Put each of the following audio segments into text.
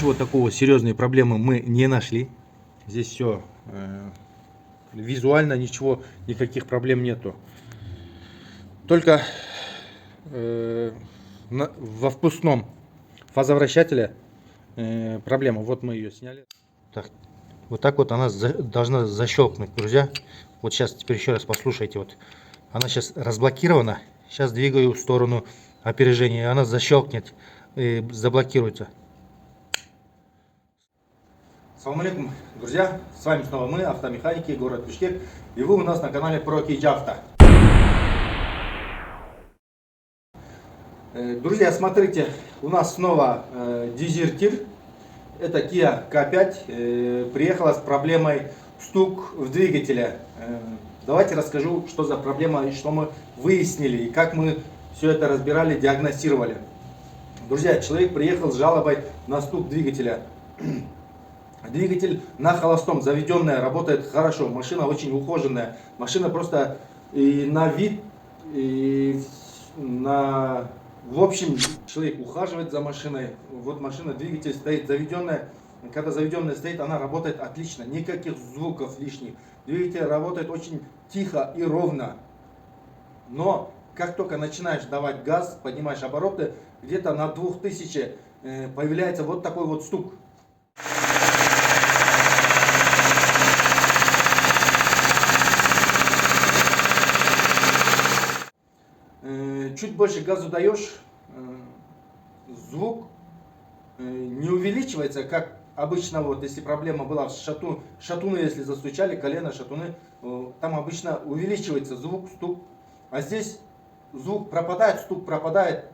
ничего такого, серьезной проблемы мы не нашли. Здесь все визуально, ничего, никаких проблем нету. Только во впускном фазовращателе проблема. Вот мы ее сняли. Так, вот так вот она должна защелкнуть, друзья. Вот сейчас теперь еще раз послушайте. Вот она сейчас разблокирована. Сейчас двигаю в сторону опережения. Она защелкнет и заблокируется. Ассаламу алейкум, друзья. С вами снова мы, автомеханики, город Бишкек. И вы у нас на канале про Кейджавто. Друзья, смотрите, у нас снова дезертир. Это Kia K5 приехала с проблемой стук в двигателе. Давайте расскажу, что за проблема и что мы выяснили, и как мы все это разбирали, диагностировали. Друзья, человек приехал с жалобой на стук двигателя. Двигатель на холостом, заведенная, работает хорошо, машина очень ухоженная. Машина просто и на вид, и на... В общем, человек ухаживает за машиной. Вот машина, двигатель стоит заведенная. Когда заведенная стоит, она работает отлично. Никаких звуков лишних. Двигатель работает очень тихо и ровно. Но как только начинаешь давать газ, поднимаешь обороты, где-то на 2000 появляется вот такой вот стук. Чуть больше газу даешь, звук не увеличивается, как обычно, вот если проблема была в шатуны, если застучали, колено, шатуны, там обычно увеличивается звук, стук, а здесь звук пропадает, стук пропадает,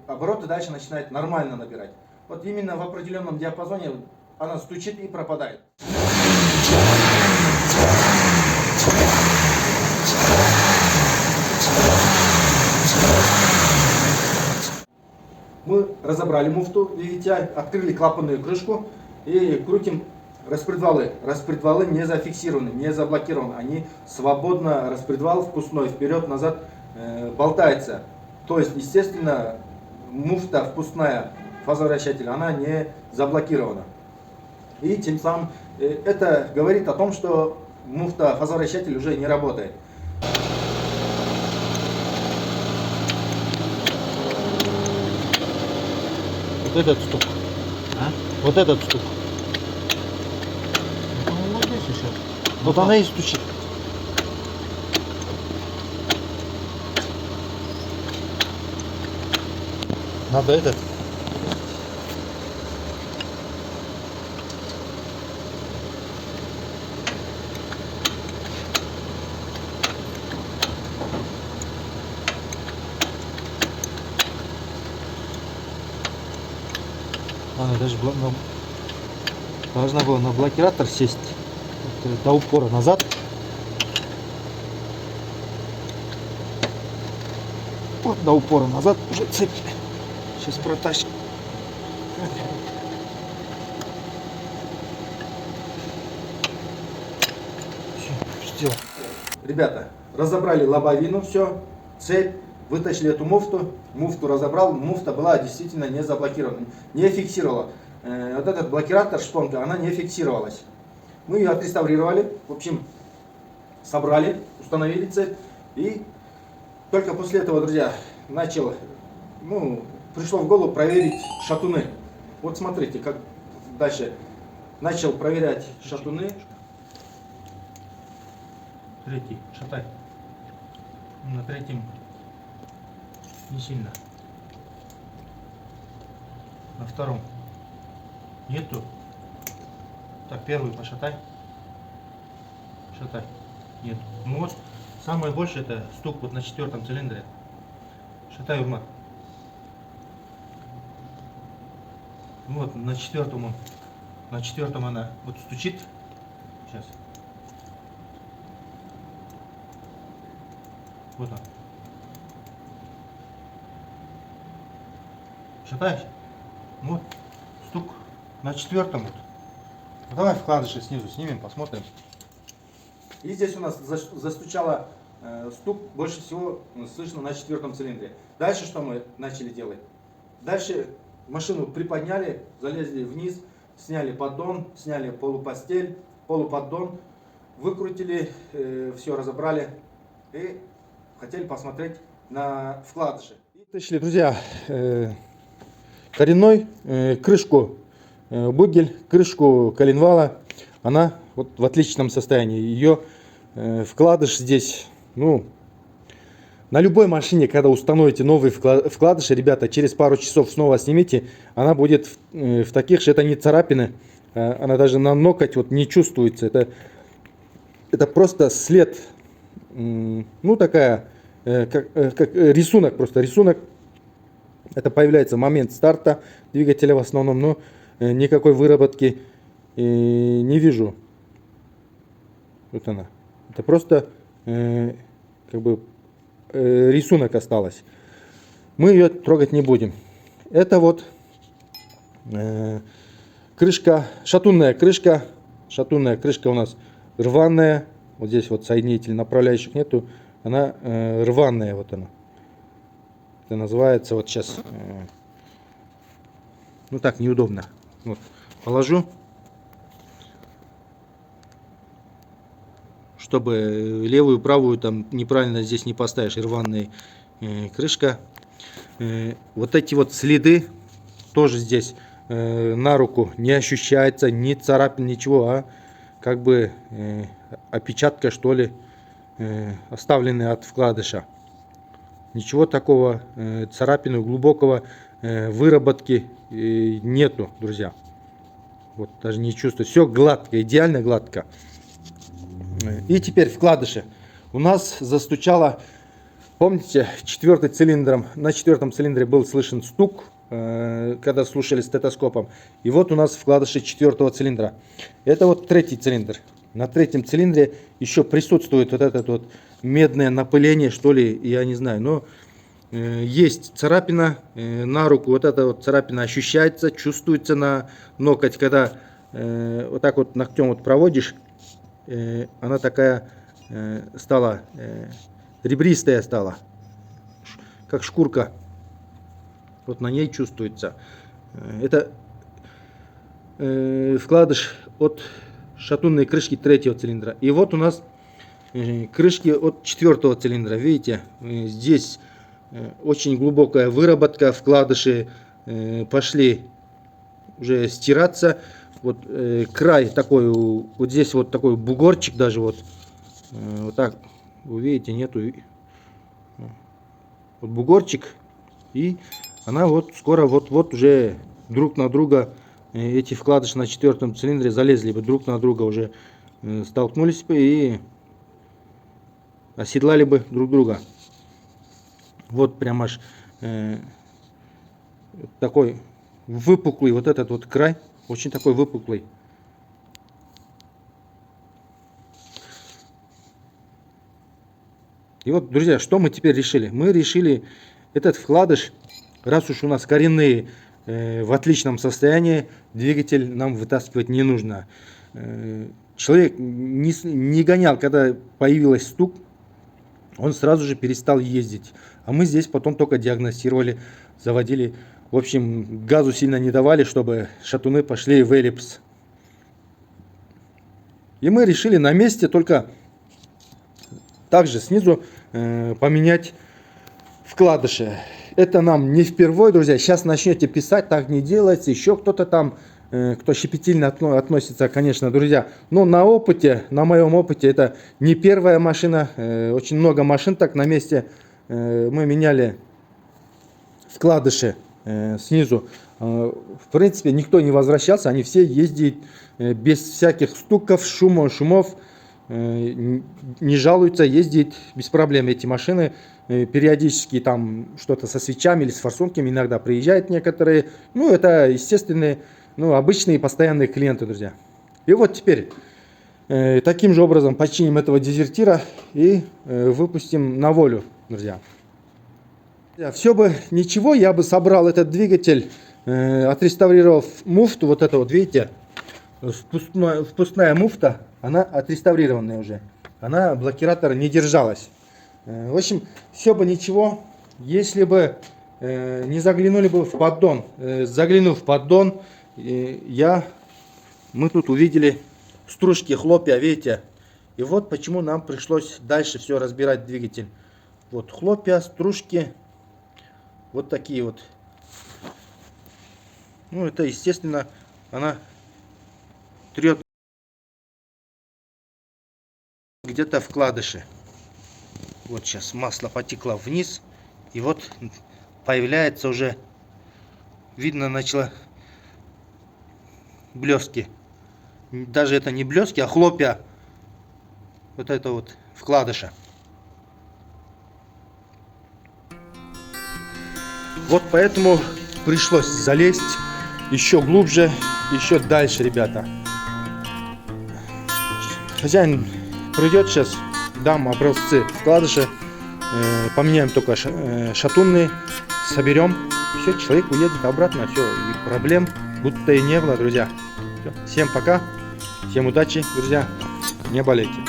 обороты дальше начинает нормально набирать. Вот именно в определенном диапазоне она стучит и пропадает. Мы разобрали муфту, видите, открыли клапанную крышку и крутим распредвалы. Распредвалы не зафиксированы, не заблокированы. Они свободно, распредвал впускной, вперед-назад болтается. То есть, естественно, муфта впускная фазовращателя, она не заблокирована. И тем самым это говорит о том, что муфта фазовращатель уже не работает. Вот этот стук. Вот этот стук. Вот здесь еще. Вот она и стучит. Надо этот. Она даже должна была на блокиратор сесть вот, до упора назад. Вот до упора назад уже цепь. Сейчас протащим. Все. Ребята, разобрали лобовину, все, цепь. Вытащили эту муфту, муфту разобрал, муфта была действительно не заблокирована, не фиксировала. Вот этот блокиратор, шпонка, она не фиксировалась. Мы ее отреставрировали, в общем, собрали, установили цепь. И только после этого, друзья, пришло в голову проверить шатуны. Вот смотрите, как дальше. Начал проверять шатуны. Третий, шатай. На третьем не сильно. На втором нету. Так, первый пошатай. Шатай. Нет. Ну вот, самое большее это стук вот на 4-м цилиндре. Шатай, Урмат. Вот на 4-м она вот стучит. Сейчас. Вот он. Шатаешь? Вот, стук на 4-м. Вот. Давай вкладыши снизу снимем, посмотрим. И здесь у нас застучало стук, больше всего слышно на 4-м цилиндре. Дальше что мы начали делать? Дальше машину приподняли, залезли вниз, сняли поддон, сняли полупостель, полуподдон, выкрутили, все разобрали и хотели посмотреть на вкладыши. Вытащили, друзья, коренной, крышку бугель, крышку коленвала, она вот в отличном состоянии. Ее вкладыш здесь, ну, на любой машине, когда установите новый вкладыш, ребята, через пару часов снова снимите, она будет в таких же, это не царапины, она даже на ноготь вот не чувствуется. Это просто след, ну такая, как рисунок, просто рисунок. Это появляется в момент старта двигателя в основном, но никакой выработки не вижу. Вот она. Это просто как бы рисунок осталось. Мы ее трогать не будем. Это вот крышка, шатунная крышка. Шатунная крышка у нас рваная. Вот здесь вот соединитель направляющих нету. Она рваная, вот она. Это называется вот сейчас. Ну так неудобно. Вот положу, чтобы левую, правую там неправильно здесь не поставишь. Рваная крышка. Вот эти вот следы тоже здесь на руку не ощущается, ни царапин, ничего, а как бы опечатка, что ли, оставленная от вкладыша. Ничего такого, царапины, глубокого выработки нету, друзья. Вот даже не чувствую. Все гладко, идеально гладко. И теперь вкладыши. У нас застучало, помните, четвертым цилиндром. На четвертом цилиндре был слышен стук, когда слушали стетоскопом. И вот у нас вкладыши четвертого цилиндра. Это вот третий цилиндр. На третьем цилиндре еще присутствует вот это вот медное напыление, что ли, я не знаю. Но есть царапина на руку. Вот эта вот царапина ощущается, чувствуется на ноготь. Когда вот так вот ногтем вот проводишь, она такая стала, ребристая стала, как шкурка. Вот на ней чувствуется. Это вкладыш от шатунной крышки третьего цилиндра. И вот у нас крышки от четвертого цилиндра. Видите, здесь очень глубокая выработка, вкладыши пошли уже стираться. Вот край такой, вот здесь вот такой бугорчик даже вот так, вы видите, нету, вот бугорчик, и она вот скоро вот уже друг на друга, эти вкладыши на четвертом цилиндре залезли бы друг на друга, уже столкнулись бы и оседлали бы друг друга. Вот прям аж такой выпуклый вот этот вот край. Очень такой выпуклый. И вот, друзья, что мы теперь решили? Мы решили этот вкладыш, раз уж у нас коренные в отличном состоянии, двигатель нам вытаскивать не нужно. Человек не гонял, когда появился стук, он сразу же перестал ездить. А мы здесь потом только диагностировали, заводили. В общем, газу сильно не давали, чтобы шатуны пошли в эллипс. И мы решили на месте только также снизу поменять вкладыши. Это нам не впервые, друзья. Сейчас начнете писать, так не делается. Еще кто-то там, кто щепетильно относится, конечно, друзья. Но на опыте, на моем опыте, это не первая машина. Очень много машин так на месте мы меняли вкладыши. Снизу, в принципе, никто не возвращался, они все ездят без всяких стуков, шумов, не жалуются, ездят без проблем эти машины. Периодически там что-то со свечами или с форсунками иногда приезжают некоторые. Ну, это естественные, ну, обычные постоянные клиенты, друзья. И вот теперь таким же образом починим этого дезертира и выпустим на волю, друзья. Все бы ничего, я бы собрал этот двигатель, отреставрировав муфту, вот это вот, видите, впускная муфта, она отреставрированная уже, она блокиратора не держалась. В общем, все бы ничего, если бы не заглянули бы в поддон. Заглянув в поддон, мы тут увидели стружки хлопья, видите. И вот почему нам пришлось дальше все разбирать двигатель. Вот хлопья, стружки, вот такие вот. Ну, это, естественно, она трет где-то вкладыши. Вот сейчас масло потекло вниз. И вот появляется уже, видно, начало блески. Даже это не блески, а хлопья. Вот это вот вкладыша. Вот поэтому пришлось залезть еще глубже, еще дальше, ребята. Хозяин придет сейчас, дам образцы вкладыши, поменяем только шатунные, соберем, все, человек уедет обратно, все, и проблем будто и не было, друзья. Все. Всем пока, всем удачи, друзья, не болейте.